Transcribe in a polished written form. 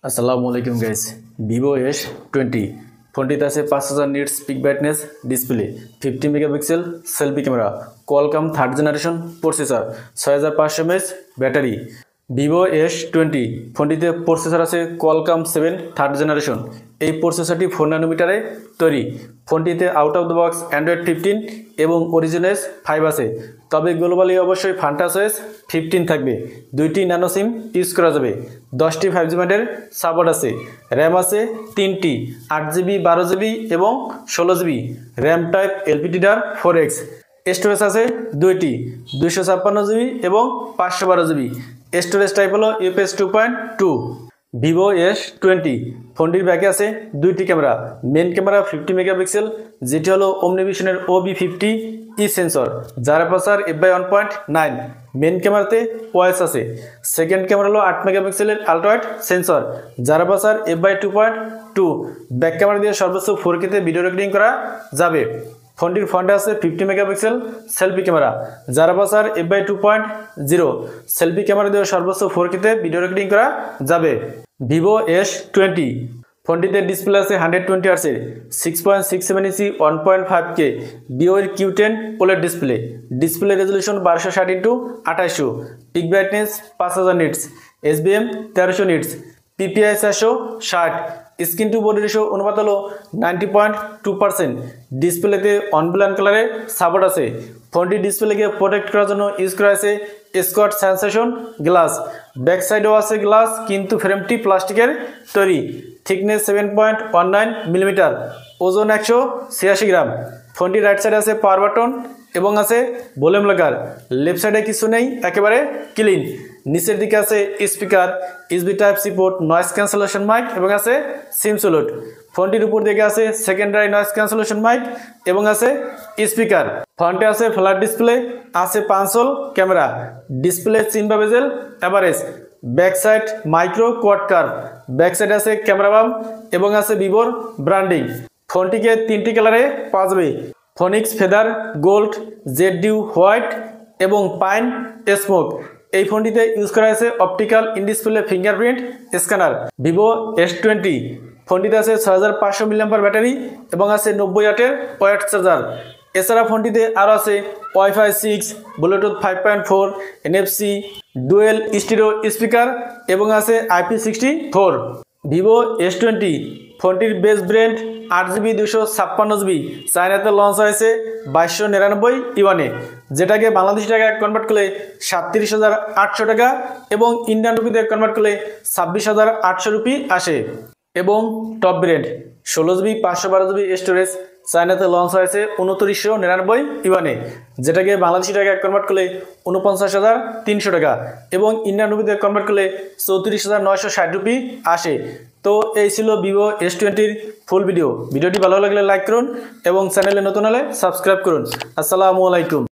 আসসালামু আলাইকুম guys. Vivo S20 ফোনটিতে আছে 5000 nits peak brightness display, 50 megapixel selfie camera, Qualcomm third generation processor, 6500 mAh battery. Vivo S20 ফোনটিতে processor আছে Qualcomm 7 third generation. এই প্রসেসরটি 4 ন্যানোমিটারে তৈরি। ফোনটিতে out of the box Android 15 এবং অরিজিনাল 5 আছে, তবে গ্লোবালি অবশ্যই ফান্টাসওয়েস 15 থাকবে। 2টি ন্যানো সিম ইউজ করা যাবে। 10টি 5G ব্যান্ডের সাপোর্ট আছে। র্যাম আছে 3টি, 8GB, 12GB এবং 16GB। RAM type LPDDR 4X। Storage আছে 2টি, 256GB এবং 512GB। স্টোরেজ টাইপ হলো UFS 2.2। ভিভো S20 ফোনটির ব্যাকে আছে 2টি ক্যামেরা। মেন ক্যামেরা 50 মেগাপিক্সেল, যেটি হলো ওমনিভিশনের OB50E সেন্সর, যার অ্যাপারচার f/1.9। মেন ক্যামেরাতে ওএস আছে। সেকেন্ড ক্যামেরা হলো 8 মেগাপিক্সেলের আলট্রাওয়াইড সেন্সর, যার অ্যাপারচার f/2.2। ব্যাক ক্যামেরা দিয়ে সর্বোচ্চ 4K তে ভিডিও রেকর্ডিং করা যাবে। ফোনটির ফ্রন্টে আছে 50 মেগাপিক্সেল সেলফি ক্যামেরা, যার অ্যাপারচার f/2.0। সেলফি ক্যামেরা দিয়ে সর্বোচ্চ 4K তে ভিডিও রেকর্ডিং করা যাবে। ভিভো S20 ফোনটিতে ডিসপ্লে আছে 120Hz 6.67 inch 1.5K BOE Q10 OLED display. Display resolution 1260x2800, peak brightness 5000 nits, SBM 1300 nits, PPI 460। Screen to body ratio অনুপাত হলো 90.2%। ডিসপ্লেতে অনব্ল্যাক কালারে সাপোর্ট আছে। ফোনটি ডিসপ্লেকে প্রোটেক্ট করার জন্য ইউজ করা হয়েছে স্কট সেন্সেশন গ্লাস। ব্যাক সাইডেও আছে গ্লাস, কিন্তু ফ্রেমটি প্লাস্টিকের তৈরি। থিকনেস 7.19 মিলিমিটার, ওজন 186 গ্রাম। ফোনটি রাইট সাইডে আছে পাওয়ার বাটন এবং আছে ভলিউম লাগার। লেফট সাইডে কিছু নেই, একেবারে ক্লিন। নিচের দিকে আছে speaker, USB type C port, noise cancellation mic এবং আছে সিম স্লট। ফোনটির উপর দিকে আছে সেকেন্ডারি নয়েজ ক্যান্সেলেশন মাইক এবং আছে স্পিকার। ফ্রন্টে আছে ফ্ল্যাট ডিসপ্লে, আছে 5 হোল ক্যামেরা। ডিসপ্লে চিন বা bezel average. Back side micro quad curve. Back side আছে ক্যামেরা বাম এবং আছে ভিভোর ব্র্যান্ডিং। ফোনটিকে 3টি কালারে পাওয়া যাবে: phoenix feather gold, jade dew white এবং পাইন স্মোক। এই ফোনটিতে ইউজ করা হয়েছে optical in display fingerprint scanner. Vivo S20 ফোনটিতে আছে 6500 mAh ব্যাটারি এবং আছে 90 ওয়াটের ওয়্যাট চার্জার। এছাড়া ফোনটিতে আরও আছে Wi-Fi 6, Bluetooth 5.4, NFC, dual stereo speaker এবং আছে IP64। ভিভো S20 ফোনটির বেস ব্র্যান্ড 8GB 256GB। চায়নাতে লঞ্চ হয়েছে 2299 ইউয়ানে, যেটাকে বাংলাদেশি টাকায় কনভার্ট করলে 37,800 টাকা এবং ইন্ডিয়ান রুপিতে কনভার্ট করলে 26,800 রুপি আসে। এবং top brand 16GB 512GB storage, চায়নাতে লঞ্চ হয়েছে 2999 ইউয়ানে, যেটাকে বাংলাদেশি টাকায় কনভার্ট করলে 49,300 টাকা এবং ইন্ডিয়ান রুপিতে কনভার্ট করলে 34,960 রুপি আসে। তো এই ছিল ভিভো S20-র ফুল ভিডিও। ভিডিওটি ভালো লাগলে লাইক করুন এবং চ্যানেলে নতুন হলে সাবস্ক্রাইব করুন। আসসালামু আলাইকুম।